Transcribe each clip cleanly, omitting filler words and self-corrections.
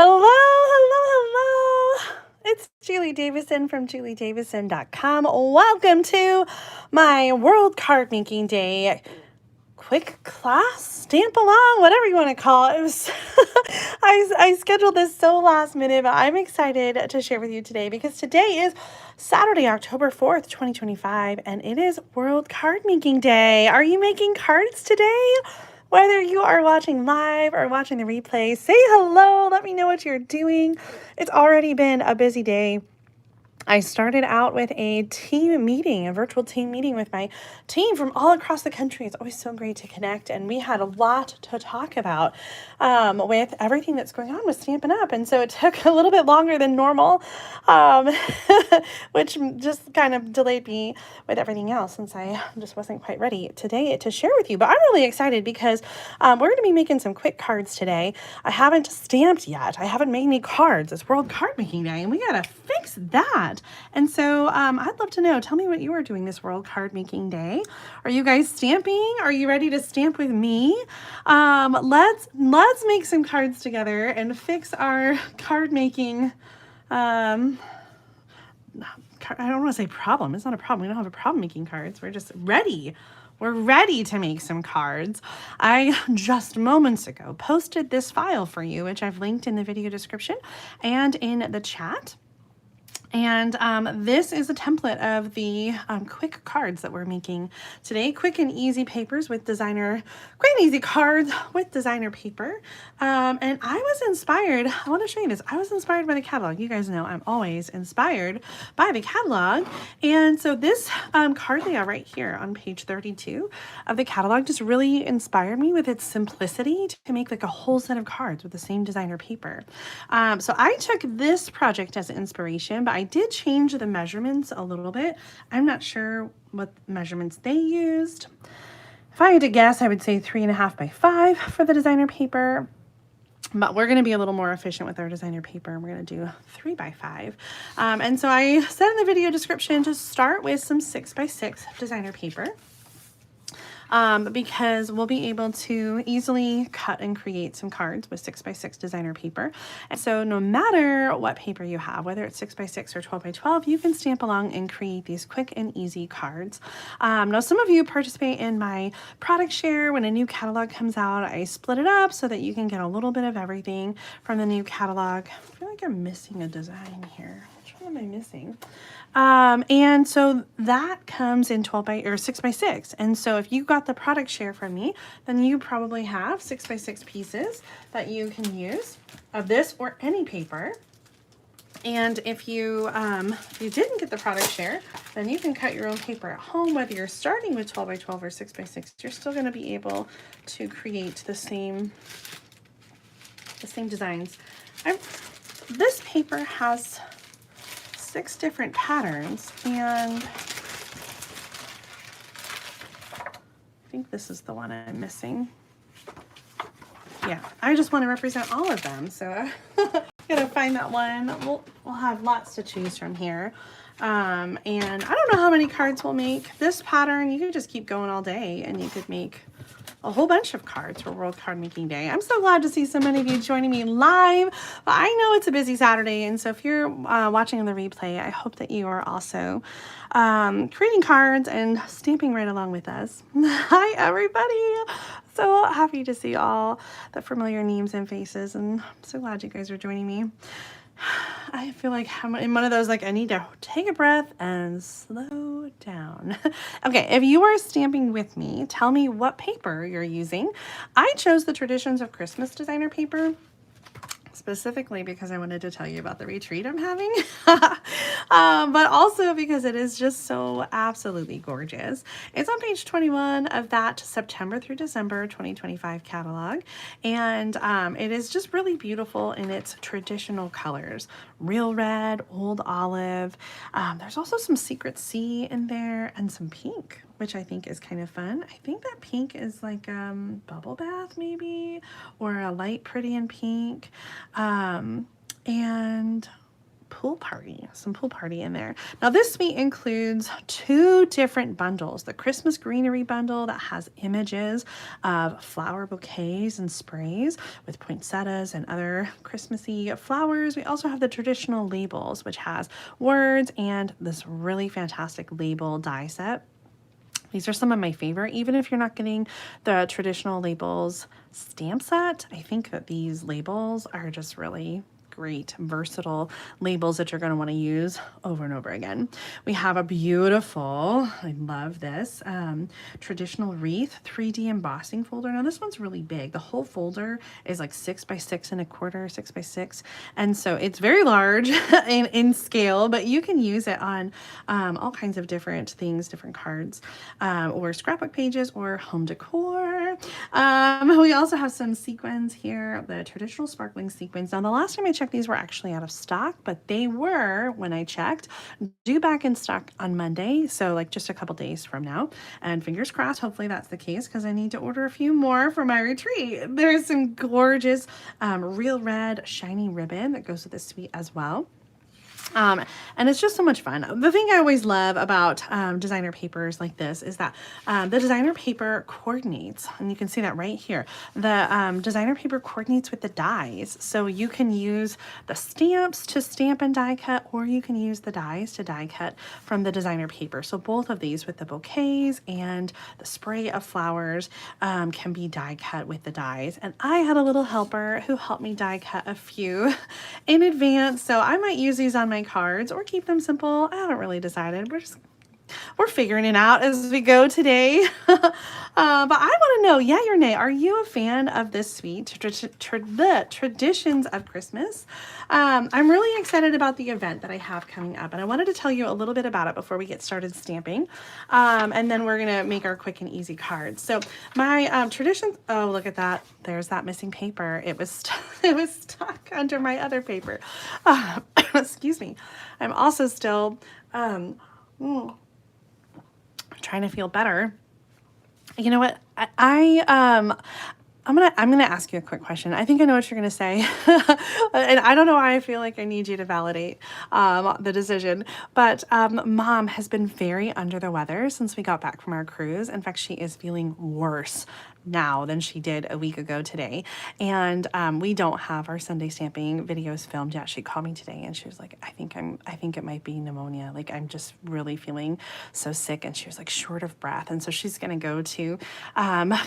Hello, hello, hello. It's Julie Davison from juliedavison.com. Welcome to my World Card Making Day quick class, stamp along, whatever you want to call it. It was I scheduled this so last minute, but I'm excited to share with you today because today is Saturday, October 4th, 2025, and it is World Card Making Day. Are you making cards today? Whether you are watching live or watching the replay, say hello. Let me know what you're doing. It's already been a busy day. I started out with a team meeting, a virtual team meeting with my team from all across the country. It's always so great to connect, and we had a lot to talk about with everything that's going on with Stampin' Up. And so it took a little bit longer than normal, which just kind of delayed me with everything else since I just wasn't quite ready today to share with you. But I'm really excited because we're going to be making some quick cards today. I haven't stamped yet. I haven't made any cards. It's World Card Making Day, and we got to fix that. And so I'd love to know, tell me what you are doing this World Card Making Day. Are you guys stamping? Are you ready to stamp with me? Let's make some cards together and fix our card making, I don't want to say problem. It's not a problem. We don't have a problem making cards. We're just ready. We're ready to make some cards. I just moments ago posted this file for you, which I've linked in the video description and in the chat. And this is a template of the quick cards that we're making today. Quick and easy papers with designer, quick and easy cards with designer paper. And I was inspired, I want to show you this. I was inspired by the catalog. You guys know I'm always inspired by the catalog. And so this card layout right here on page 32 of the catalog just really inspired me with its simplicity to make like a whole set of cards with the same designer paper. So I took this project as inspiration, but I did change the measurements a little bit. I'm not sure what measurements they used. If I had to guess, I would say 3.5 by 5 for the designer paper. But we're going to be a little more efficient with our designer paper. We're going to do 3 by 5. And so I said in the video description to start with some 6 by 6 designer paper. Because we'll be able to easily cut and create some cards with 6 by 6 designer paper. And so no matter what paper you have, whether it's 6 by 6 or 12 by 12, you can stamp along and create these quick and easy cards. Now, some of you participate in my product share. When a new catalog comes out, I split it up so that you can get a little bit of everything from the new catalog. I feel like I'm missing a design here. Which one am I missing? And so that comes in 12 by or 6 by 6. And so if you got the product share from me, then you probably have 6 by 6 pieces that you can use of this or any paper. And if you didn't get the product share, then you can cut your own paper at home. Whether you're starting with 12 by 12 or 6 by 6, you're still going to be able to create the same designs. This paper has 6 different patterns, and I think this is the one I'm missing. Yeah, I just want to represent all of them, so I'm gonna find that one. We'll have lots to choose from here. And I don't know how many cards we'll make. This pattern, you could just keep going all day and you could make a whole bunch of cards for World Card Making Day. I'm so glad to see so many of you joining me live. But I know it's a busy Saturday, and so if you're watching on the replay, I hope that you are also creating cards and stamping right along with us. Hi, everybody. So happy to see all the familiar names and faces, and I'm so glad you guys are joining me. I feel like I'm in one of those, like, I need to take a breath and slow down. Okay, if you are stamping with me, tell me what paper you're using. I chose the Traditions of Christmas designer paper, specifically because I wanted to tell you about the retreat I'm having, but also because it is just so absolutely gorgeous. It's on page 21 of that September through December 2025 catalog, and it is just really beautiful in its traditional colors. Real red, old olive. There's also some Secret Sea in there and some pink, which I think is kind of fun. I think that pink is like bubble bath maybe, or a light pretty in pink. And some pool party in there. Now this suite includes 2 different bundles. The Christmas greenery bundle that has images of flower bouquets and sprays with poinsettias and other Christmassy flowers. We also have the traditional labels, which has words and this really fantastic label die set. These are some of my favorite. Even if you're not getting the traditional labels stamp set, I think that these labels are just really great, versatile labels that you're going to want to use over and over again. We have a beautiful, I love this, traditional wreath 3D embossing folder. Now this one's really big. The whole folder is like 6 by 6 1/4, 6 by 6. And so it's very large in scale, but you can use it on all kinds of different things, different cards, or scrapbook pages or home decor. We also have some sequins here, the traditional sparkling sequins. Now the last time I checked, these were actually out of stock, but they were, when I checked, due back in stock on Monday. So like just a couple days from now, and fingers crossed, hopefully that's the case, because I need to order a few more for my retreat. There's some gorgeous real red shiny ribbon that goes with this suite as well. And it's just so much fun. The thing I always love about designer papers like this is that the designer paper coordinates, and you can see that right here. The designer paper coordinates with the dies. So you can use the stamps to stamp and die cut, or you can use the dies to die cut from the designer paper. So both of these, with the bouquets and the spray of flowers, can be die cut with the dies. And I had a little helper who helped me die cut a few in advance. So I might use these on my cards or keep them simple. I haven't really decided. We're figuring it out as we go today. But I want to know, yay or nay, are you a fan of this suite, the traditions of Christmas? I'm really excited about the event that I have coming up, and I wanted to tell you a little bit about it before we get started stamping. And then we're going to make our quick and easy cards. So my traditions, oh, look at that. There's that missing paper. It was stuck under my other paper. Excuse me. I'm also still trying to feel better. You know what? I'm gonna ask you a quick question. I think I know what you're gonna say, and I don't know why I feel like I need you to validate the decision. But Mom has been very under the weather since we got back from our cruise. In fact, she is feeling worse now than she did a week ago today. And we don't have our Sunday stamping videos filmed yet. She called me today and she was like, I think it might be pneumonia. Like, I'm just really feeling so sick. And she was like short of breath. And so she's going to go to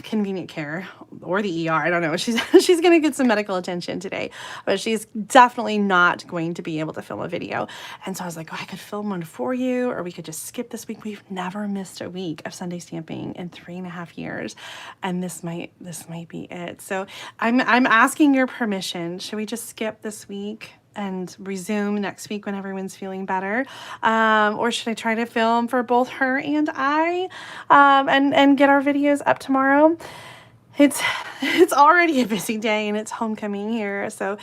convenient care or the ER. I don't know. She's going to get some medical attention today, but she's definitely not going to be able to film a video. And so I was like, oh, I could film one for you, or we could just skip this week. We've never missed a week of Sunday stamping in 3.5 years. And this might be it. So I'm asking your permission. Should we just skip this week and resume next week when everyone's feeling better? Or should I try to film for both her and I, and get our videos up tomorrow? It's already a busy day and it's homecoming here. So,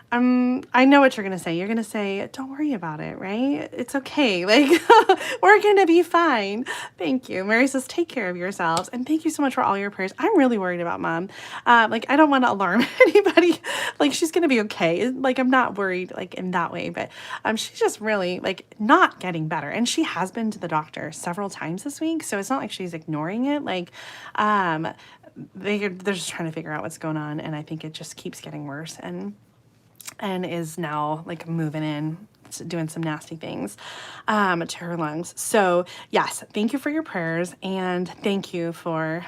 I know what you're going to say. You're going to say, don't worry about it, right? It's okay. Like, we're going to be fine. Thank you. Mary says, take care of yourselves. And thank you so much for all your prayers. I'm really worried about Mom. Like, I don't want to alarm anybody. Like, she's going to be okay. Like, I'm not worried, like, in that way, but, she's just really, like, not getting better. And she has been to the doctor several times this week. So it's not like she's ignoring it. Like, they're just trying to figure out what's going on. And I think it just keeps getting worse. And is now like moving in, doing some nasty things to her lungs. So yes, thank you for your prayers, and thank you for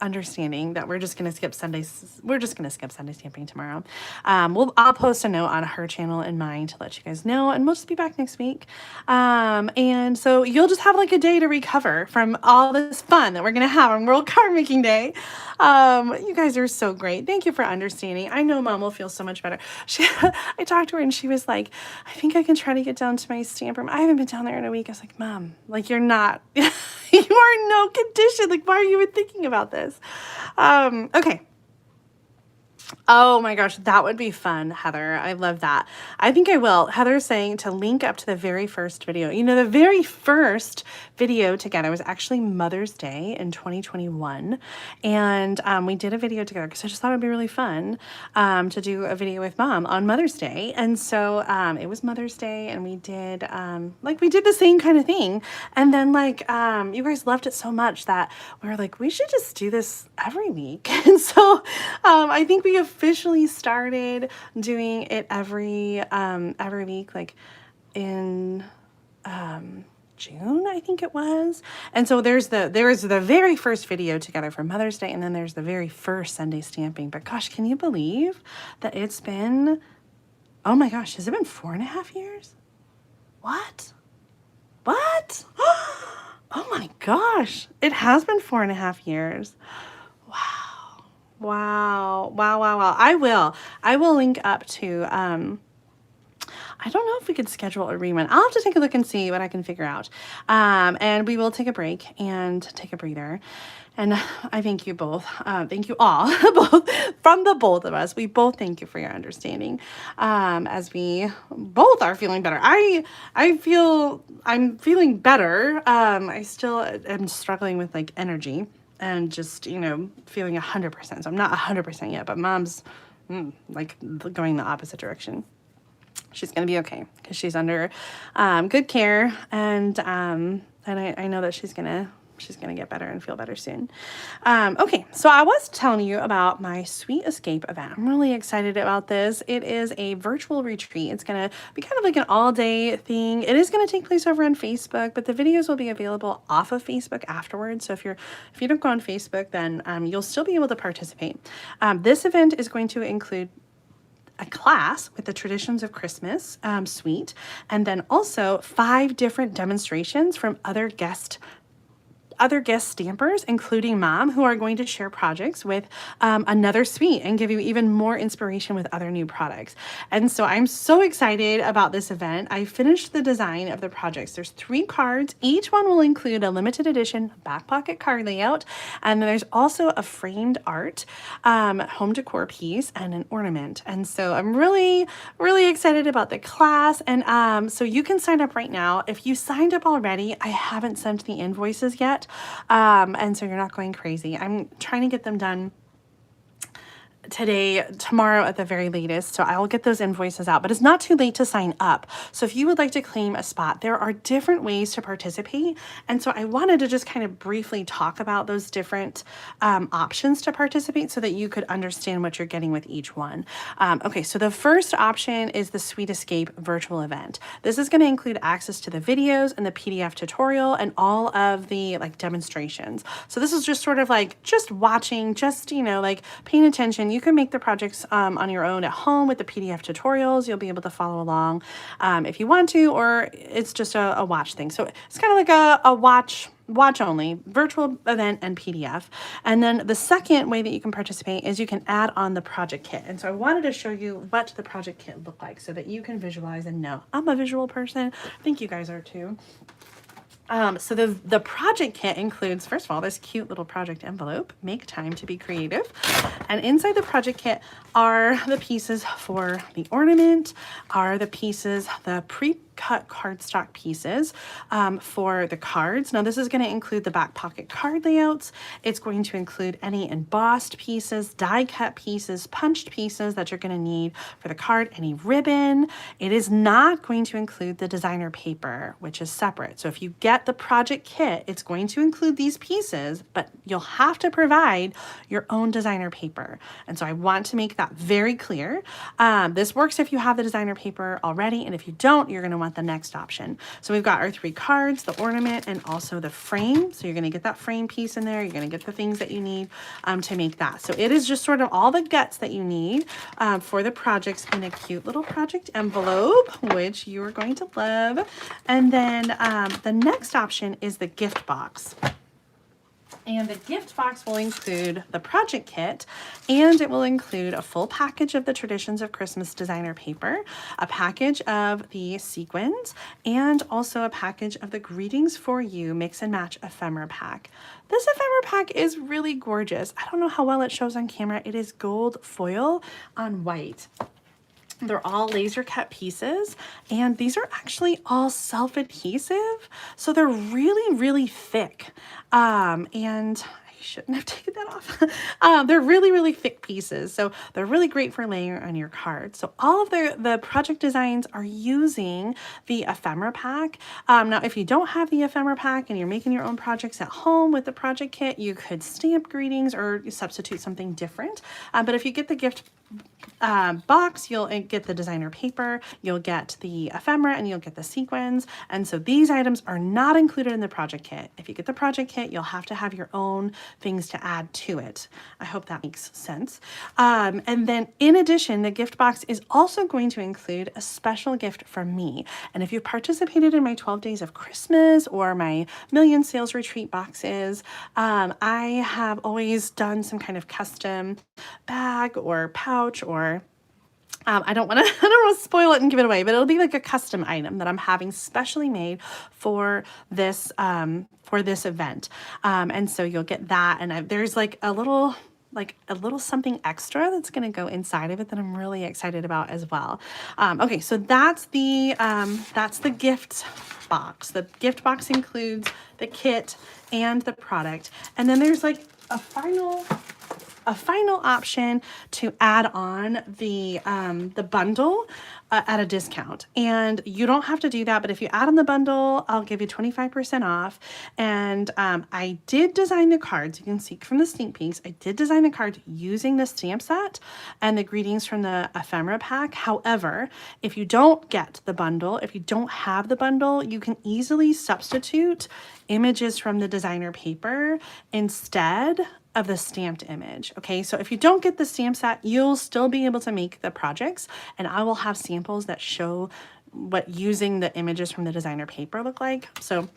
understanding that we're just going to skip Sundays. We're just going to skip Sunday stamping tomorrow. I'll post a note on her channel and mine to let you guys know, and we'll just be back next week. And so you'll just have like a day to recover from all this fun that we're going to have on World Card Making Day. You guys are so great. Thank you for understanding. I know Mom will feel so much better. I talked to her and she was like, I think I can try to get down to my stamp room. I haven't been down there in a week. I was like, Mom, like, you're not, you are in no condition. Like, why are you even thinking about this? Okay. Oh my gosh, that would be fun, Heather. I love that. I think I will. Heather's saying to link up to the very first video. You know, the very first video together was actually Mother's Day in 2021. And we did a video together because I just thought it'd be really fun to do a video with Mom on Mother's Day. And so it was Mother's Day and we did the same kind of thing. And then you guys loved it so much that we were like, we should just do this every week. And so I think we officially started doing it every week, like in June, I think it was. And so there was the very first video together for Mother's Day, and then there's the very first Sunday stamping. But gosh, can you believe that it's been, oh my gosh, has it been 4.5 years? What? Oh my gosh, it has been 4.5 years. Wow. I will link up to, I don't know if we could schedule a rerun. I'll have to take a look and see what I can figure out. And we will take a break and take a breather. And I thank you both. Thank you all, both from the both of us. We both thank you for your understanding. As we both are feeling better. I'm feeling better. I still am struggling with like energy and just, you know, feeling 100%. So I'm not 100% yet, but Mom's like going the opposite direction. She's going to be okay because she's under good care, and I know that she's gonna get better and feel better soon. Okay, so I was telling you about my Sweet Escape event. I'm really excited about this. It is a virtual retreat. It's going to be kind of like an all-day thing. It is going to take place over on Facebook, but the videos will be available off of Facebook afterwards. So if you don't go on Facebook, then you'll still be able to participate. This event is going to include a class with the Traditions of Christmas suite, and then also 5 different demonstrations from other guest stampers, including Mom, who are going to share projects with another suite and give you even more inspiration with other new products. And so I'm so excited about this event. I finished the design of the projects. There's 3 cards. Each one will include a limited edition back pocket card layout. And then there's also a framed art home decor piece and an ornament. And so I'm really, really excited about the class. And so you can sign up right now. If you signed up already, I haven't sent the invoices yet. And so you're not going crazy. I'm trying to get them done tomorrow at the very latest. So I'll get those invoices out, but it's not too late to sign up. So if you would like to claim a spot, there are different ways to participate. And so I wanted to just kind of briefly talk about those different options to participate so that you could understand what you're getting with each one. Okay, so the first option is the Sweet Escape virtual event. This is going to include access to the videos and the PDF tutorial and all of the like demonstrations. So this is just sort of like just watching, just, you know, like paying attention. You can make the projects on your own at home with the PDF tutorials. You'll be able to follow along if you want to, or it's just a watch thing. So it's kind of like a watch only virtual event and PDF. And then the second way that you can participate is you can add on the project kit. And so I wanted to show you what the project kit looked like so that you can visualize and know. I'm a visual person. I think you guys are too. So the project kit includes, first of all, this cute little project envelope, make time to be creative. And inside the project kit are the pieces for the ornament, are the pieces, the pre-cut cardstock pieces for the cards. Now this is going to include the back pocket card layouts. It's going to include any embossed pieces, die cut pieces, punched pieces that you're going to need for the card, any ribbon. It is not going to include the designer paper, which is separate. So if you get the project kit, it's going to include these pieces, but you'll have to provide your own designer paper. And so I want to make that very clear. This works if you have the designer paper already, and if you don't, you're going to want the next option. So we've got our 3 cards, the ornament, and also the frame. So you're going to get that frame piece in there. You're going to get the things that you need to make that. So it is just sort of all the guts that you need for the projects in a cute little project envelope, which you are going to love. And then the next option is the gift box. And the gift box will include the project kit, and it will include a full package of the Traditions of Christmas designer paper, a package of the sequins, and also a package of the Greetings for You Mix and Match ephemera pack. This ephemera pack is really gorgeous. I don't know how well it shows on camera. It is gold foil on white. They're all laser cut pieces, and these are actually all self-adhesive, so they're really, really thick. And I shouldn't have taken that off. They're really, really thick pieces, so they're really great for laying on your card. So all of the project designs are using the ephemera pack. Now, if you don't have the ephemera pack and you're making your own projects at home with the project kit, you could stamp greetings or substitute something different. But if you get the gift box, you'll get the designer paper, you'll get the ephemera, and you'll get the sequins. And so these items are not included in the project kit. If you get the project kit, you'll have to have your own things to add to it. I hope that makes sense. And then in addition, the gift box is also going to include a special gift from me. And if you've participated in my 12 Days of Christmas or my Million Sales Retreat boxes, I have always done some kind of custom bag or pouch, or I don't want to spoil it and give it away, but it'll be like a custom item that I'm having specially made for this event. And so you'll get that, and there's like a little something extra that's going to go inside of it that I'm really excited about as well. Okay, so that's the gift box. The gift box includes the kit and the product, and then there's like a final option to add on the bundle at a discount. And you don't have to do that, but if you add on the bundle, I'll give you 25% off. And I did design the cards. You can see from the sneak peeks, I did design the cards using the stamp set and the greetings from the ephemera pack. However, if you don't get the bundle, if you don't have the bundle, you can easily substitute images from the designer paper instead of the stamped image. Okay, so if you don't get the stamp set, you'll still be able to make the projects, and I will have samples that show what using the images from the designer paper look like. So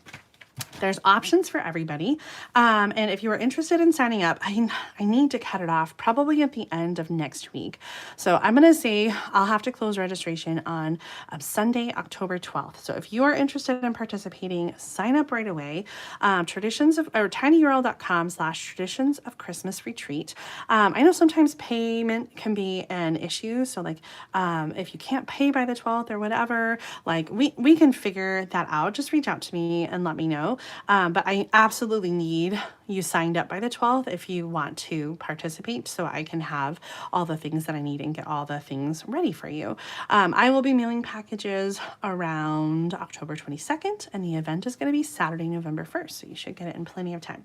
there's options for everybody. And if you are interested in signing up, I need to cut it off probably at the end of next week. So I'm going to say I'll have to close registration on Sunday, October 12th. So if you are interested in participating, sign up right away. tinyurl.com/traditions of Christmas retreat. I know sometimes payment can be an issue. So like, if you can't pay by the 12th or whatever, like we can figure that out. Just reach out to me and let me know. But I absolutely need you signed up by the 12th if you want to participate, so I can have all the things that I need and get all the things ready for you. I will be mailing packages around October 22nd, and the event is going to be Saturday, November 1st, so you should get it in plenty of time.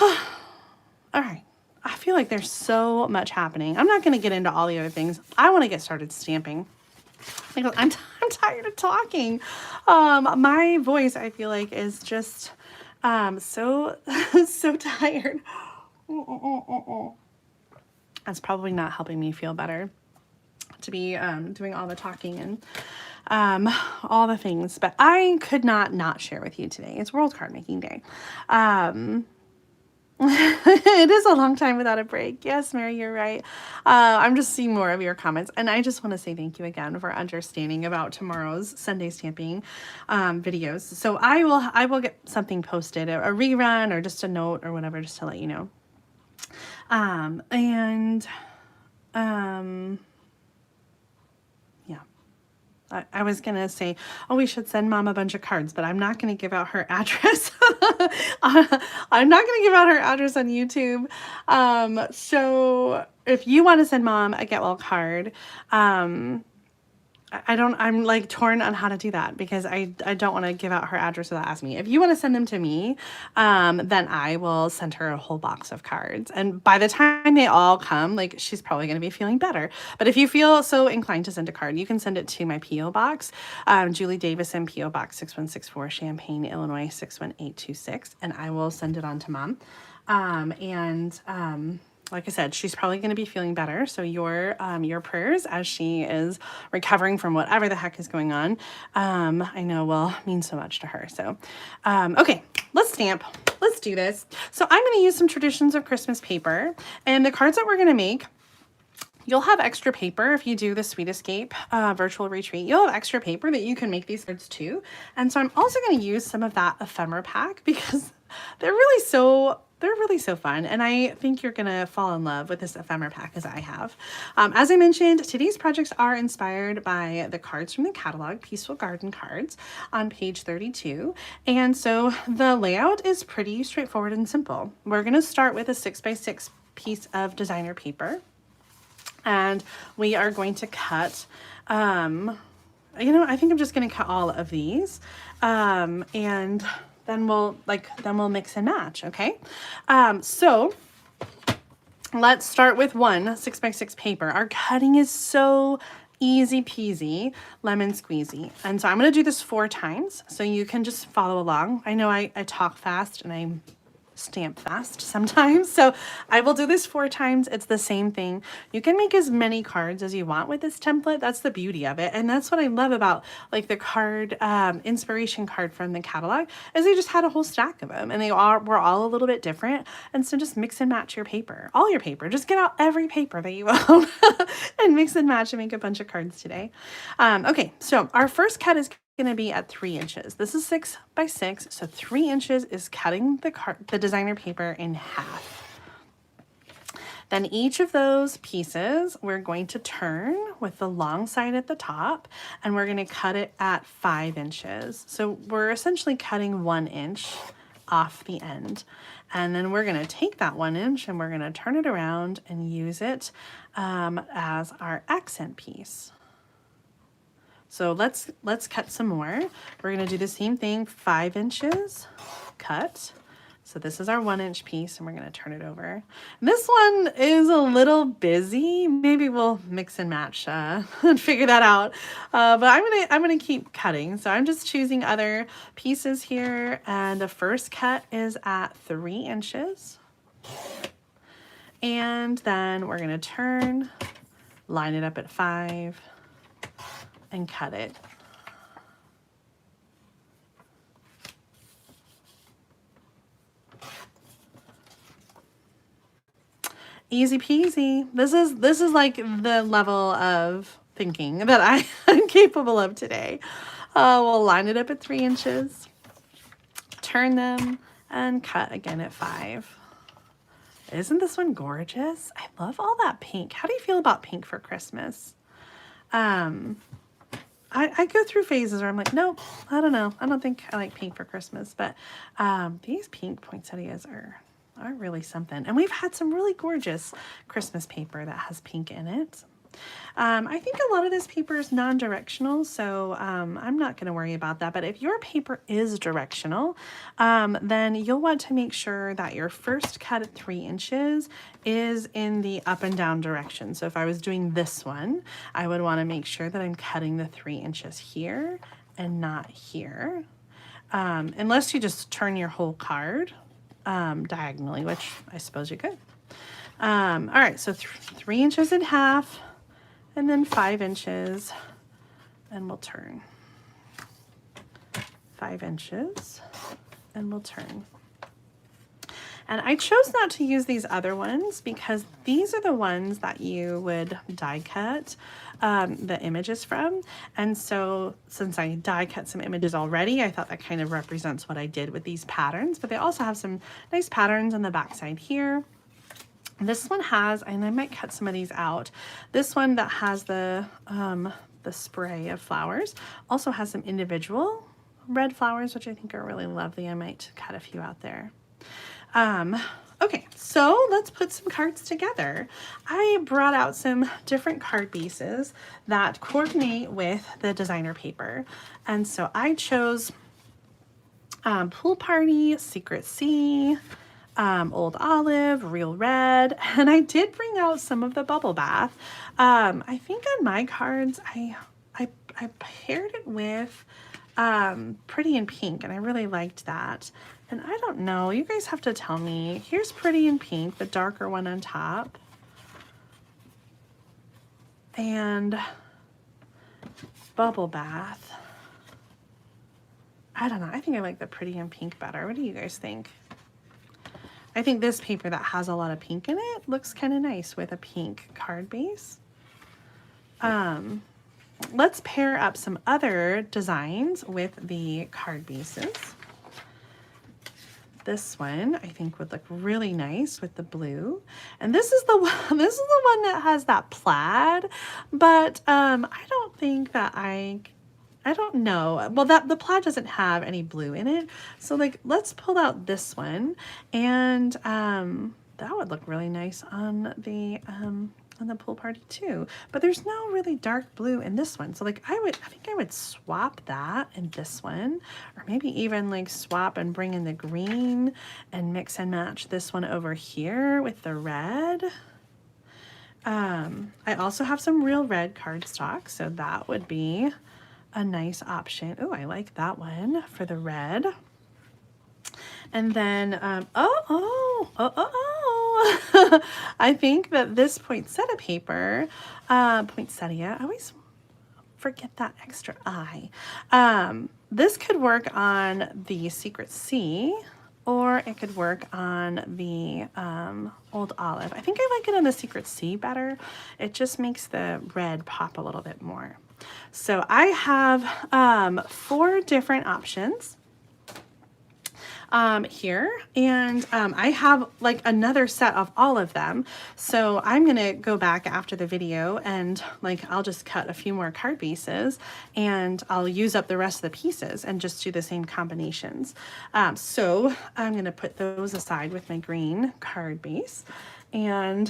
All right. I feel like there's so much happening. I'm not going to get into all the other things. I want to get started stamping. I'm tired of talking. My voice, I feel like, is just so tired. That's probably not helping me feel better to be doing all the talking and all the things. But I could not share with you today. It's World Card Making Day. It is a long time without a break. Yes, Mary, you're right. I'm just seeing more of your comments, and I just want to say thank you again for understanding about tomorrow's Sunday stamping videos. So I will get something posted, a rerun or just a note or whatever, just to let you know. I was going to say, oh, we should send Mom a bunch of cards, but I'm not going to give out her address. I'm not going to give out her address on YouTube. So if you want to send Mom a Get Well card, I'm like torn on how to do that because I don't want to give out her address without asking me. If you want to send them to me, then I will send her a whole box of cards. And by the time they all come, like, she's probably going to be feeling better. But if you feel so inclined to send a card, you can send it to my P.O. Box, Julie Davison, P.O. Box 6164, Champaign, Illinois 61826, and I will send it on to Mom. like I said, she's probably going to be feeling better. So your prayers as she is recovering from whatever the heck is going on, I know will mean so much to her. So, okay, let's stamp. Let's do this. So I'm going to use some Traditions of Christmas paper, and the cards that we're going to make, you'll have extra paper if you do the Sweet Escape virtual retreat. You'll have extra paper that you can make these cards too. And so I'm also going to use some of that ephemera pack because they're really so fun. And I think you're going to fall in love with this ephemera pack as I have. As I mentioned, today's projects are inspired by the cards from the catalog, Peaceful Garden cards, on page 32. And so the layout is pretty straightforward and simple. We're going to start with a 6x6 piece of designer paper. And we are going to cut, I think I'm just going to cut all of these, and then we'll mix and match. Okay. So let's start with one 6x6 paper. Our cutting is so easy peasy, lemon squeezy. And so I'm going to do this 4 times so you can just follow along. I know I talk fast and I stamp fast sometimes, so I will do this 4 times. It's the same thing. You can make as many cards as you want with this template. That's the beauty of it, and that's what I love about like the card inspiration card from the catalog, is they just had a whole stack of them, and were all a little bit different. And so just mix and match your paper, all your paper. Just get out every paper that you own and mix and match and make a bunch of cards today. Okay, so our first cut is going to be at 3 inches. This is 6x6, so 3 inches is cutting the designer paper in half. Then each of those pieces we're going to turn with the long side at the top, and we're going to cut it at 5 inches. So we're essentially cutting 1 inch off the end, and then we're going to take that 1 inch and we're going to turn it around and use it as our accent piece. So let's cut some more. We're going to do the same thing, 5 inches, cut. So this is our 1 inch piece, and we're going to turn it over. And this one is a little busy. Maybe we'll mix and match and figure that out. But I'm gonna keep cutting. So I'm just choosing other pieces here, and the first cut is at 3 inches. And then we're going to turn, line it up at 5. And cut it. Easy peasy. This is like the level of thinking that I'm capable of today. We'll line it up at 3 inches, turn them, and cut again at 5. Isn't this one gorgeous? I love all that pink. How do you feel about pink for Christmas? I go through phases where I'm like, nope, I don't know. I don't think I like pink for Christmas, but these pink poinsettias are really something. And we've had some really gorgeous Christmas paper that has pink in it. I think a lot of this paper is non-directional, so I'm not going to worry about that. But if your paper is directional, then you'll want to make sure that your first cut at 3 inches is in the up and down direction. So if I was doing this one, I would want to make sure that I'm cutting the 3 inches here and not here. Unless you just turn your whole card diagonally, which I suppose you could. All right, so 3 inches in half, and then 5 inches, and we'll turn. 5 inches, and we'll turn. And I chose not to use these other ones because these are the ones that you would die cut the images from. And so since I die cut some images already, I thought that kind of represents what I did with these patterns. But they also have some nice patterns on the back side here. This one has, and I might cut some of these out, this one that has the spray of flowers also has some individual red flowers, which I think are really lovely. I might cut a few out there. Okay, so let's put some cards together. I brought out some different card bases that coordinate with the designer paper. And so I chose Pool Party, Secret Sea, Old Olive, Real Red, and I did bring out some of the Bubble Bath. I think on my cards, I paired it with Pretty in Pink, and I really liked that. And I don't know, you guys have to tell me. Here's Pretty in Pink, the darker one on top. And Bubble Bath. I don't know, I think I like the Pretty in Pink better. What do you guys think? I think this paper that has a lot of pink in it looks kind of nice with a pink card base. Let's pair up some other designs with the card bases. This one I think would look really nice with the blue, and this is the one. This is the one that has that plaid, but I don't think that I don't know. Well, the plaid doesn't have any blue in it, so like let's pull out this one, and that would look really nice on the pool party too. But there's no really dark blue in this one, so like I think I would swap that in this one, or maybe even like swap and bring in the green and mix and match this one over here with the red. I also have some real red cardstock, so that would be a nice option. Oh, I like that one for the red. And then, I think that this poinsettia paper, poinsettia, I always forget that extra I. This could work on the Secret Sea, or it could work on the Old Olive. I think I like it on the Secret Sea better. It just makes the red pop a little bit more. So I have 4 different options here, and I have like another set of all of them, so I'm gonna go back after the video and like I'll just cut a few more card bases and I'll use up the rest of the pieces and just do the same combinations. So I'm gonna put those aside with my green card base, and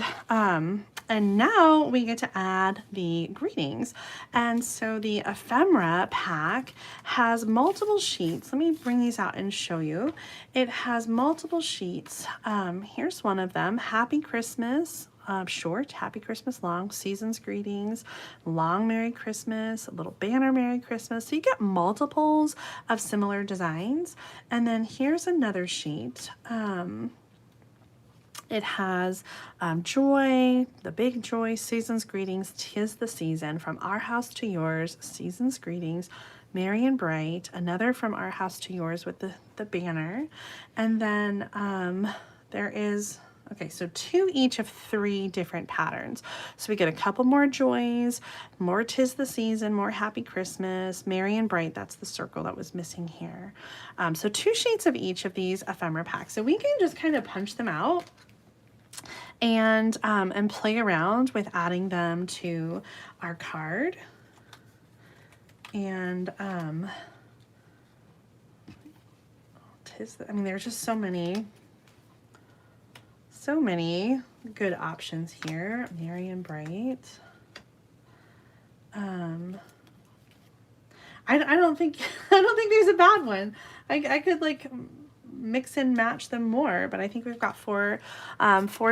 now we get to add the greetings. And so the ephemera pack has multiple sheets. Let me bring these out and show you. It has multiple sheets. Here's one of them, Happy Christmas, short, Happy Christmas long, Season's Greetings, long Merry Christmas, a little banner Merry Christmas. So you get multiples of similar designs. And then here's another sheet. It has Joy, the Big Joy, Season's Greetings, 'Tis the Season, From Our House to Yours, Season's Greetings, Merry and Bright, another From Our House to Yours with the banner. And then there is, okay, so 2 each of 3 different patterns. So we get a couple more joys, more 'Tis the Season, more Happy Christmas, Merry and Bright, that's the circle that was missing here. So 2 sheets of each of these ephemera packs. So we can just kind of punch them out and play around with adding them to our card. And I mean, there's just so many good options here. Merry and Bright. I don't think there's a bad one. I could like mix and match them more, but I think we've got 4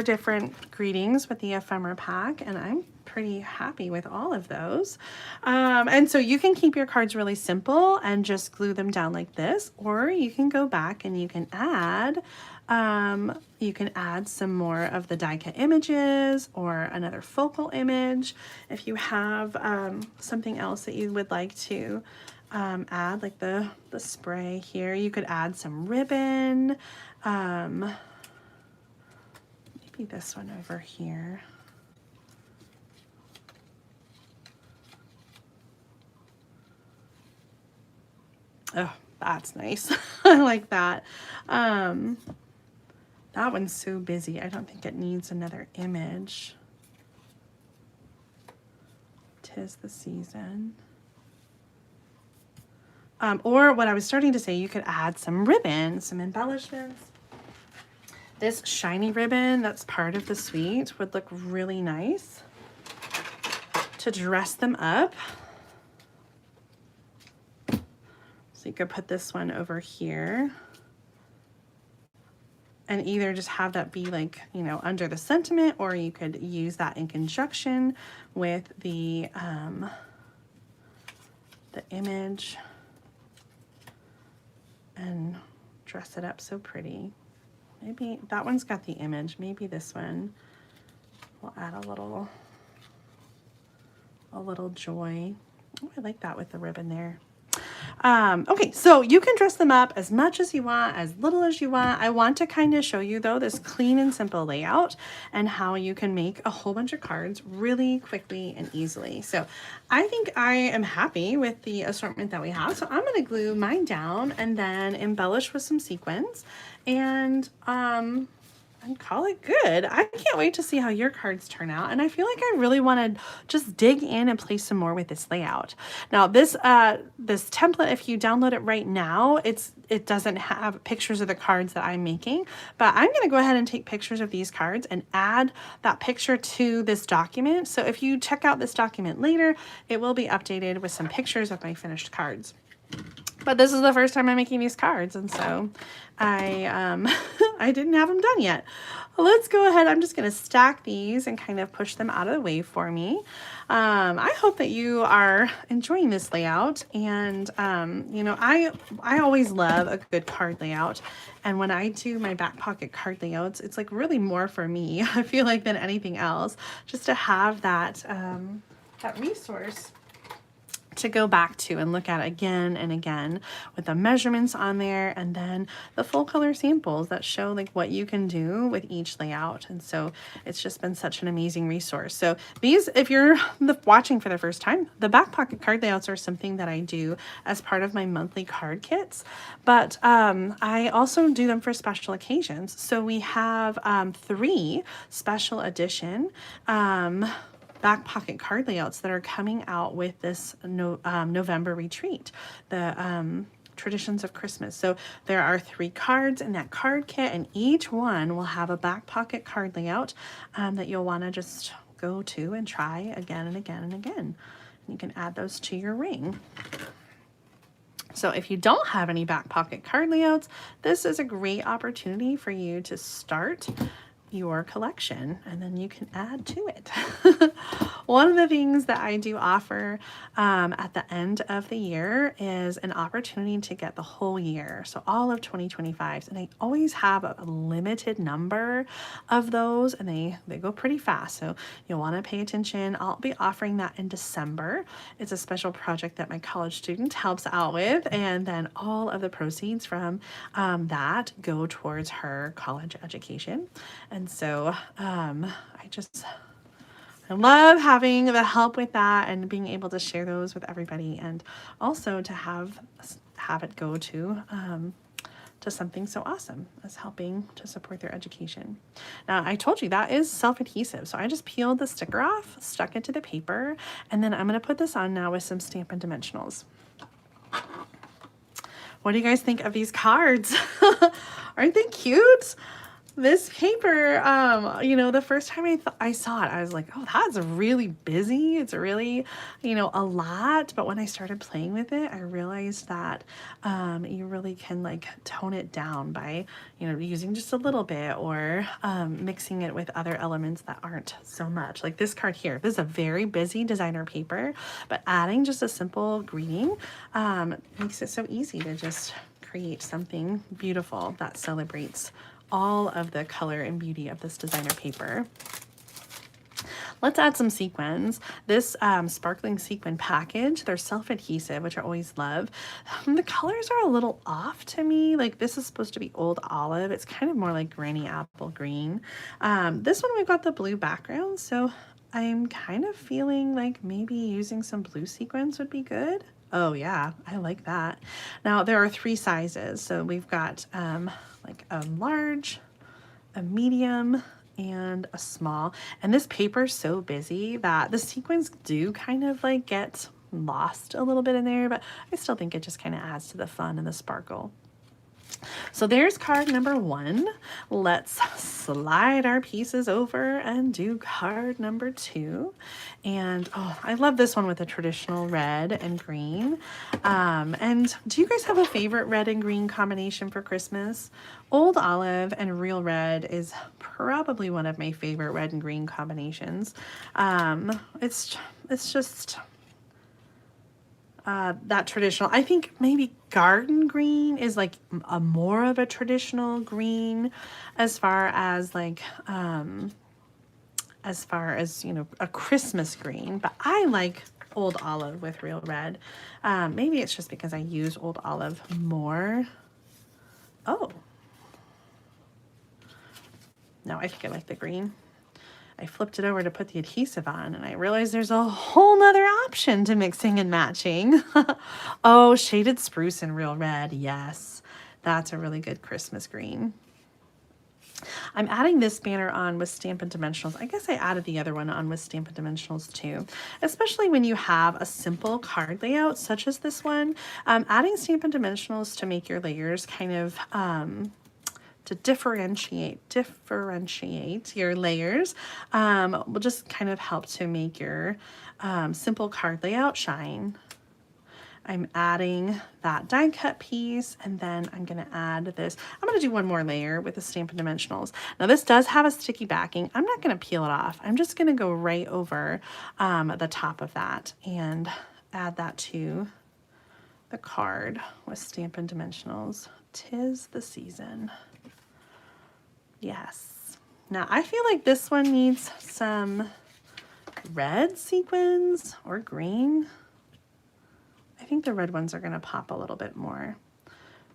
different greetings with the ephemera pack, and I'm pretty happy with all of those. And so you can keep your cards really simple and just glue them down like this, or you can go back and you can add some more of the die cut images or another focal image. If you have something else that you would like to add, like the spray here, you could add some ribbon, maybe this one over here. Oh, that's nice. I like that. That one's so busy, I don't think it needs another image. 'Tis the Season. Or what I was starting to say, you could add some ribbon, some embellishments. This shiny ribbon that's part of the suite would look really nice to dress them up. So you could put this one over here and either just have that be like, you know, under the sentiment, or you could use that in conjunction with the image. and dress it up so pretty. Maybe that one's got the image. Maybe this one will add a little joy. Oh, I like that with the ribbon there. Okay, so you can dress them up as much as you want, as little as you want. I want to kind of show you though this clean and simple layout and how you can make a whole bunch of cards really quickly and easily. So I think I am happy with the assortment that we have. So I'm going to glue mine down and then embellish with some sequins and call it good. I can't wait to see how your cards turn out. And I feel like I really want to just dig in and play some more with this layout. Now this template, if you download it right now, it doesn't have pictures of the cards that I'm making, but I'm going to go ahead and take pictures of these cards and add that picture to this document. So if you check out this document later, it will be updated with some pictures of my finished cards. But this is the first time I'm making these cards, and so I didn't have them done yet. Let's go ahead. I'm just going to stack these and kind of push them out of the way for me. I hope that you are enjoying this layout, and you know, I always love a good card layout, and when I do my back pocket card layouts, it's like really more for me, I feel like, than anything else, just to have that that resource to go back to and look at again and again with the measurements on there, and then the full color samples that show like what you can do with each layout. And so it's just been such an amazing resource. So these, if you're watching for the first time, the back pocket card layouts are something that I do as part of my monthly card kits, but I also do them for special occasions. So we have 3 special edition back pocket card layouts that are coming out with this November retreat, the traditions of Christmas. So there are 3 cards in that card kit, and each one will have a back pocket card layout that you'll want to just go to and try again and again and again. And you can add those to your ring. So if you don't have any back pocket card layouts, this is a great opportunity for you to start your collection, and then you can add to it. One of the things that I do offer at the end of the year is an opportunity to get the whole year, so all of 2025, and I always have a limited number of those, and they go pretty fast, so you'll want to pay attention. I'll be offering that in December. It's a special project that my college student helps out with, and then all of the proceeds from that go towards her college education. And so I love having the help with that and being able to share those with everybody, and also to have it go to something so awesome as helping to support their education. Now, I told you that is self-adhesive, so I just peeled the sticker off, stuck it to the paper, and then I'm going to put this on now with some Stampin' Dimensionals. What do you guys think of these cards? Aren't they cute? This paper, you know, the first time I saw it, I was like, oh, that's really busy. It's really, you know, a lot. But when I started playing with it, I realized that you really can like tone it down by, you know, using just a little bit, or mixing it with other elements that aren't so much. Like this card here, this is a very busy designer paper, but adding just a simple greeting makes it so easy to just create something beautiful that celebrates all of the color and beauty of this designer paper. Let's add some sequins. This sparkling sequin package, they're self-adhesive, which I always love. The colors are a little off to me. Like this is supposed to be Old Olive. It's kind of more like Granny Apple Green. This one we've got the blue background, so I'm kind of feeling like maybe using some blue sequins would be good. Oh yeah, I like that. Now there are 3 sizes. So we've got like a large, a medium, and a small. And this paper is so busy that the sequins do kind of like get lost a little bit in there, but I still think it just kind of adds to the fun and the sparkle. So there's card number 1. Let's slide our pieces over and do card number 2. And oh, I love this one with the traditional red and green. And do you guys have a favorite red and green combination for Christmas? Old Olive and Real Red is probably one of my favorite red and green combinations. It's just that traditional. I think maybe garden green is like a more of a traditional green as far as like, you know, a Christmas green, but I like Old Olive with Real Red. Maybe it's just because I use Old Olive more. Oh, no, I think I like the green. I flipped it over to put the adhesive on and I realized there's a whole nother option to mixing and matching. Oh, shaded spruce and Real Red. Yes, that's a really good Christmas green. I'm adding this banner on with Stampin' Dimensionals. I guess I added the other one on with Stampin' Dimensionals too, especially when you have a simple card layout such as this one. Adding Stampin' Dimensionals to make your layers kind of to differentiate your layers will just kind of help to make your simple card layout shine. I'm adding that die cut piece, and then I'm going to add this. I'm going to do one more layer with the Stampin' Dimensionals. Now this does have a sticky backing. I'm not going to peel it off. I'm just going to go right over the top of that and add that to the card with Stampin' Dimensionals. 'Tis the season. Yes. Now I feel like this one needs some red sequins or green. I think the red ones are going to pop a little bit more.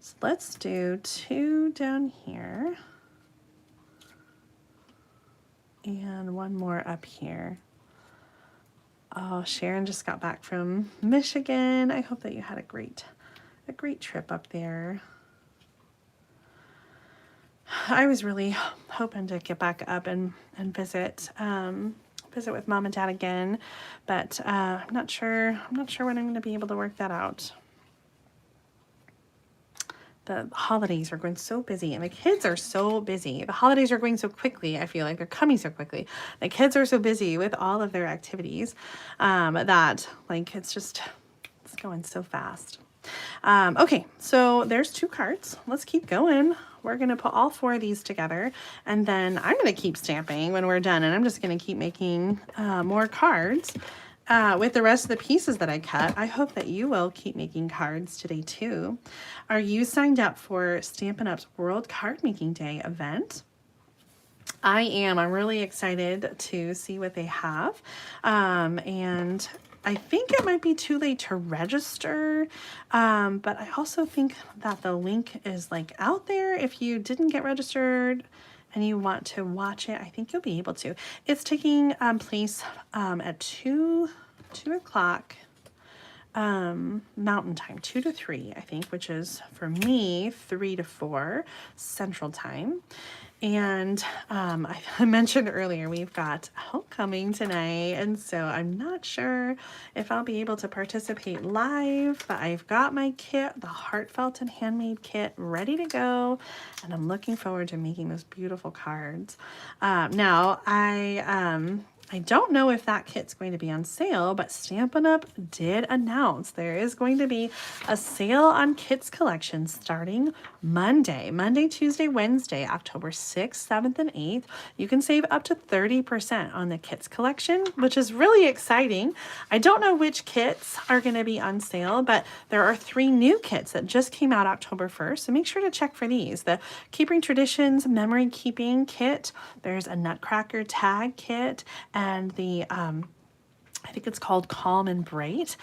So let's do 2 down here and 1 more up here. Oh, Sharon just got back from Michigan. I hope that you had a great trip up there. I was really hoping to get back up and visit with Mom and Dad again, but I'm not sure when I'm going to be able to work that out. The holidays are going so busy and the kids are so busy. The holidays are going so quickly. I feel like they're coming so quickly. The kids are so busy with all of their activities that like it's going so fast. Okay, so there's 2 cards. Let's keep going. We're going to put all 4 of these together, and then I'm going to keep stamping when we're done, and I'm just going to keep making more cards with the rest of the pieces that I cut. I hope that you will keep making cards today too. Are you signed up for Stampin' Up's World Card Making Day event? I am. I'm really excited to see what they have. And I think it might be too late to register, but I also think that the link is like out there. If you didn't get registered and you want to watch it, I think you'll be able to. It's taking place at 2 o'clock Mountain Time, 2 to 3, I think, which is for me 3 to 4 Central Time. And I mentioned earlier, we've got homecoming tonight, and so I'm not sure if I'll be able to participate live, but I've got my kit, the Heartfelt and Handmade Kit, ready to go, and I'm looking forward to making those beautiful cards. Now, I don't know if that kit's going to be on sale, but Stampin' Up did announce there is going to be a sale on kits collection starting Monday, Tuesday, Wednesday, October 6th, 7th, and 8th. You can save up to 30% on the kits collection, which is really exciting. I don't know which kits are going to be on sale, but there are 3 new kits that just came out October 1st, so make sure to check for these. The Keeping Traditions Memory Keeping Kit, there's a Nutcracker Tag Kit, and the I think it's called Calm and Bright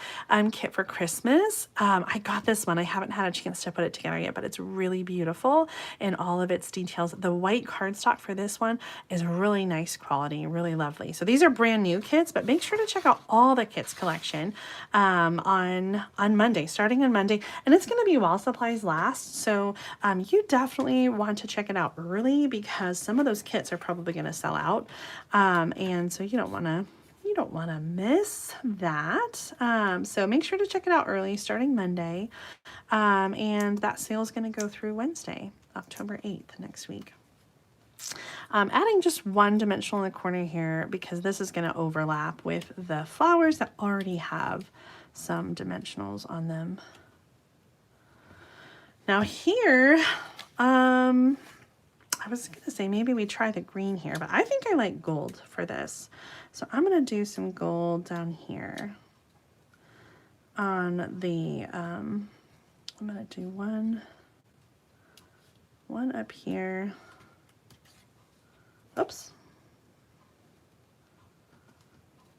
kit for Christmas. I got this one. I haven't had a chance to put it together yet, but it's really beautiful in all of its details. The white cardstock for this one is really nice quality, really lovely. So these are brand new kits, but make sure to check out all the kits collection on Monday, starting on Monday, and it's going to be while supplies last. So you definitely want to check it out early because some of those kits are probably going to sell out, and so you don't want to miss that. So make sure to check it out early, starting Monday. And that sale is going to go through Wednesday, October 8th, next week. Adding just 1 dimensional in the corner here because this is going to overlap with the flowers that already have some dimensionals on them. Now here, I was going to say maybe we try the green here, but I think I like gold for this. So I'm going to do some gold down here. on the, I'm gonna do one up here. Oops.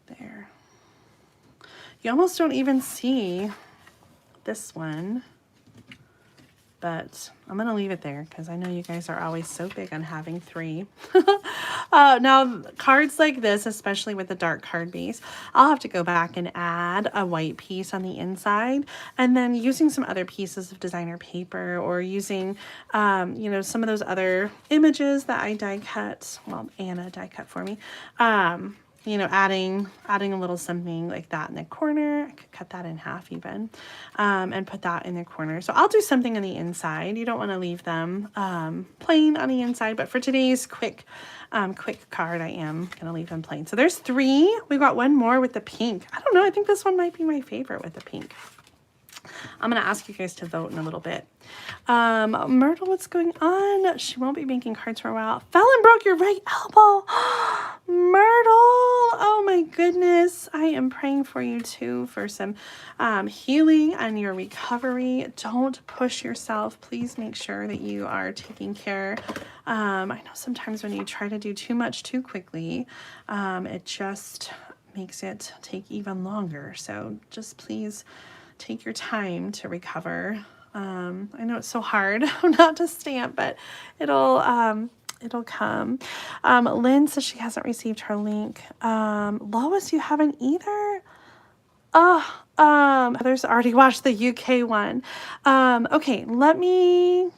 There. You almost don't even see this one, but I'm gonna leave it there because I know you guys are always so big on having 3. Now cards like this, especially with the dark card base, I'll have to go back and add a white piece on the inside, and then using some other pieces of designer paper, or using you know, some of those other images that I die cut, well, Anna die cut for me, you know, adding a little something like that in the corner. I could cut that in half even, and put that in the corner. So I'll do something on the inside. You don't want to leave them plain on the inside, but for today's quick card, I am gonna leave them plain. So there's 3. We got one more with the pink. I don't know, I think this one might be my favorite with the pink. I'm going to ask you guys to vote in a little bit. Myrtle, what's going on? She won't be making cards for a while. Fell and broke your right elbow. Myrtle, oh my goodness. I am praying for you too, for some healing and your recovery. Don't push yourself. Please make sure that you are taking care. I know sometimes when you try to do too much too quickly, it just makes it take even longer. So just please take your time to recover. I know it's so hard not to stamp, but it'll come. Lynn says she hasn't received her link. Lois, you haven't either? Heather's already watched the UK one. Okay, let me...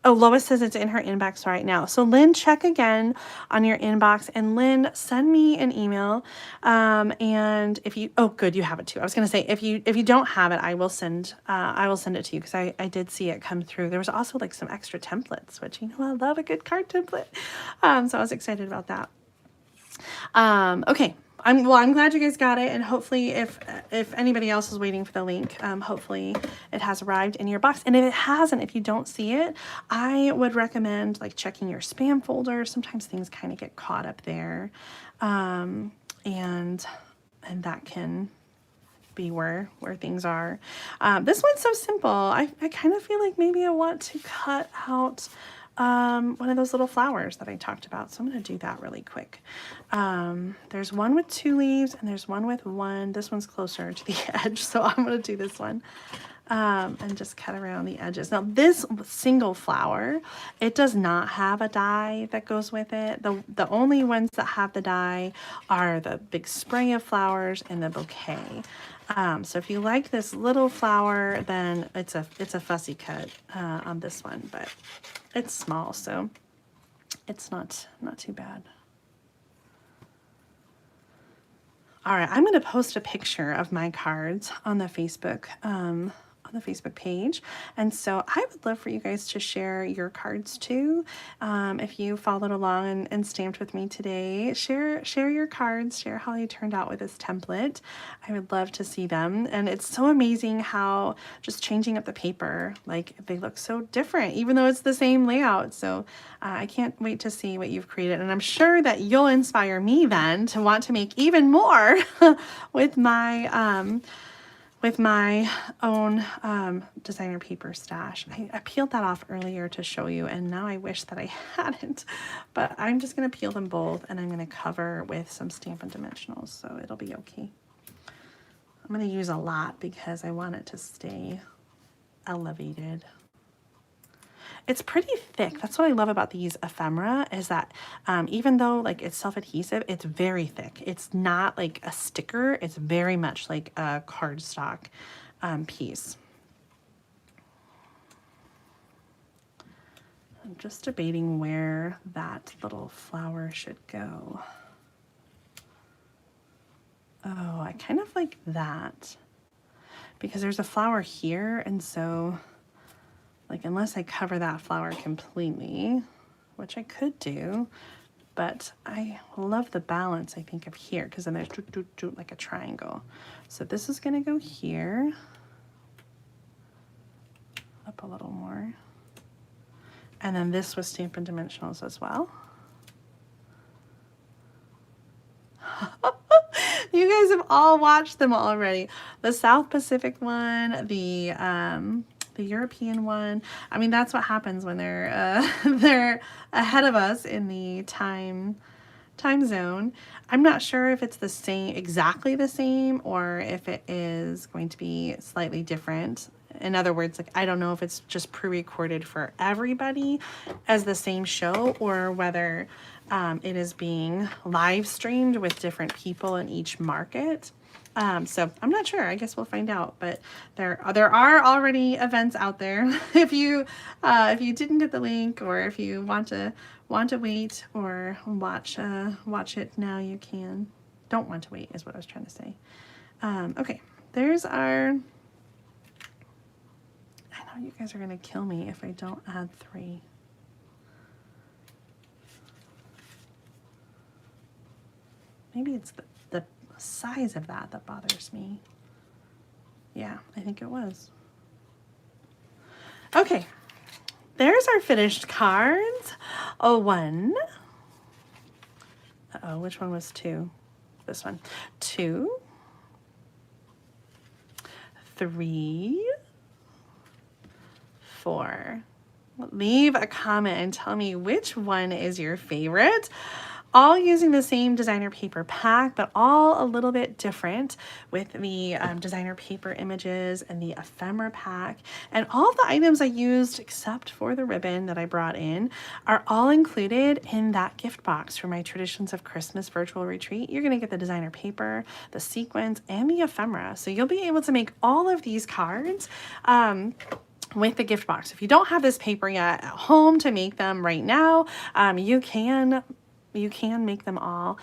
Oh, Lois says it's in her inbox right now. So Lynn, check again on your inbox, and Lynn, send me an email. And if you, oh, good, you have it too. I was going to say, if you don't have it, I will send it to you, because I did see it come through. There was also like some extra templates, which, you know, I love a good card template. So I was excited about that. Okay. I'm glad you guys got it, and hopefully if anybody else is waiting for the link, hopefully it has arrived in your box. And if it hasn't, if you don't see it, I would recommend like checking your spam folder. Sometimes things kind of get caught up there, and that can be where things are. This one's so simple. I kind of feel like maybe I want to cut out one of those little flowers that I talked about. So I'm going to do that really quick. There's one with 2 leaves, and there's one with 1. This one's closer to the edge, so I'm going to do this one. And just cut around the edges. Now this single flower, it does not have a die that goes with it. The only ones that have the die are the big spray of flowers and the bouquet. So if you like this little flower, then it's a fussy cut on this one, but it's small, so it's not too bad. All right, I'm going to post a picture of my cards on the Facebook page, and so I would love for you guys to share your cards too. If you followed along and stamped with me today, share your cards, share how they turned out with this template. I would love to see them, and it's so amazing how just changing up the paper, like they look so different even though it's the same layout. So I can't wait to see what you've created, and I'm sure that you'll inspire me then to want to make even more with my own designer paper stash. I peeled that off earlier to show you, and now I wish that I hadn't, but I'm just going to peel them both, and I'm going to cover with some Stampin' Dimensionals, so it'll be okay. I'm going to use a lot because I want it to stay elevated. It's pretty thick. That's what I love about these ephemera, is that even though like it's self-adhesive, it's very thick. It's not like a sticker. It's very much like a cardstock piece. I'm just debating where that little flower should go. Oh, I kind of like that because there's a flower here, and so like, unless I cover that flower completely, which I could do, but I love the balance, I think, of here, because then there's like a triangle. So this is going to go here, up a little more. And then this was Stampin' Dimensionals as well. You guys have all watched them already. The South Pacific one, the European one. I mean, that's what happens when they're ahead of us in the time zone. I'm not sure if it's the same, exactly the same, or if it is going to be slightly different. In other words, like, I don't know if it's just pre-recorded for everybody as the same show, or whether it is being live streamed with different people in each market. So I'm not sure. I guess we'll find out. But there are already events out there. If you didn't get the link, or if you want to wait or watch it now, you can. Don't want to wait is what I was trying to say. Okay, there's our. I know you guys are gonna kill me if I don't add 3. Maybe it's the size of that bothers me. Yeah, I think it was. Okay, there's our finished cards. Oh, 1. Uh-oh, which one was 2? This one. 2, 3, 4. Leave a comment and tell me which one is your favorite. All using the same designer paper pack, but all a little bit different with the designer paper images and the ephemera pack. And all of the items I used, except for the ribbon that I brought in, are all included in that gift box for my Traditions of Christmas virtual retreat. You're gonna get the designer paper, the sequins, and the ephemera. So you'll be able to make all of these cards with the gift box. If you don't have this paper yet at home to make them right now, you can make them all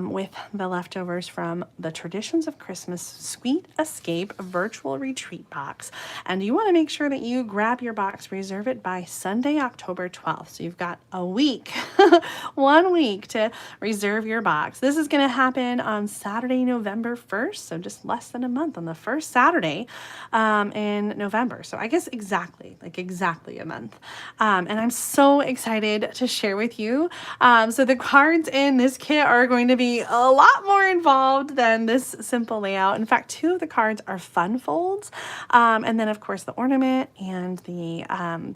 with the leftovers from the Traditions of Christmas Sweet Escape virtual retreat box. And you want to make sure that you grab your box, reserve it by Sunday, October 12th. So you've got a week, 1 week to reserve your box. This is going to happen on Saturday, November 1st. So just less than a month, on the first Saturday in November. So I guess exactly a month. And I'm so excited to share with you. So the cards in this kit are going to be a lot more involved than this simple layout. In fact, 2 of the cards are fun folds. And then of course the ornament and the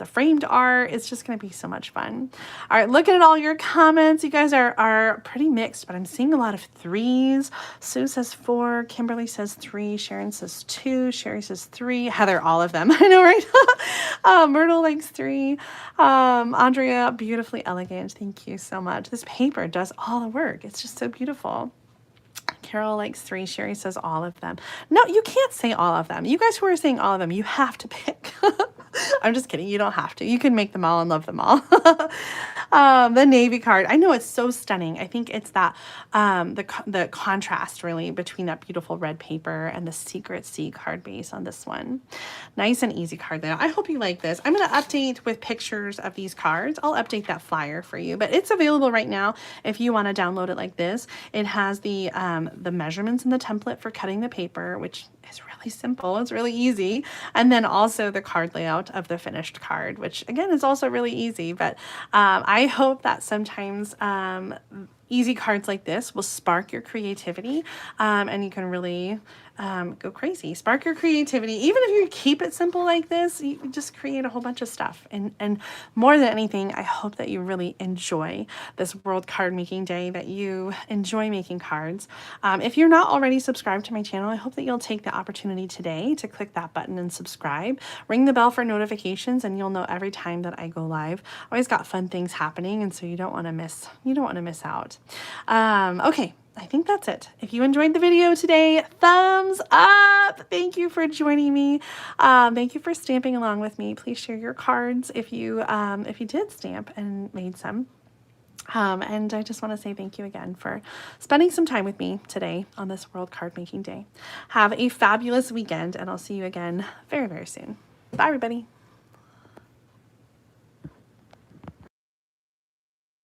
framed art. It's just going to be so much fun. All right, looking at all your comments, you guys are pretty mixed, but I'm seeing a lot of 3s. Sue says 4, Kimberly says 3, Sharon says 2, Sherry says 3, Heather, all of them. I know, right? Myrtle likes 3. Andrea, beautifully elegant. Thank you so much. This paper does all the work. It's just so beautiful. Carol likes 3. Sherry says all of them. No, you can't say all of them. You guys who are saying all of them, you have to pick. I'm just kidding. You don't have to. You can make them all and love them all. The navy card. I know it's so stunning. I think it's that the contrast really between that beautiful red paper and the Secret Sea card base on this one. Nice and easy card though. I hope you like this. I'm going to update with pictures of these cards. I'll update that flyer for you, but it's available right now if you want to download it like this. It has the measurements in the template for cutting the paper, which is really simple. It's really easy. And then also the card layout of the finished card, which again is also really easy. But I hope that sometimes easy cards like this will spark your creativity and you can really go crazy. Spark your creativity. Even if you keep it simple like this, you just create a whole bunch of stuff. And more than anything, I hope that you really enjoy this World Card Making Day, that you enjoy making cards. If you're not already subscribed to my channel, I hope that you'll take the opportunity today to click that button and subscribe. Ring the bell for notifications and you'll know every time that I go live. Always got fun things happening, and so you don't want to miss out. Okay. I think that's it. If you enjoyed the video today, thumbs up. Thank you for joining me. Thank you for stamping along with me. Please share your cards if you did stamp and made some. And I just want to say thank you again for spending some time with me today on this World Card Making Day. Have a fabulous weekend, and I'll see you again very, very soon. Bye, everybody.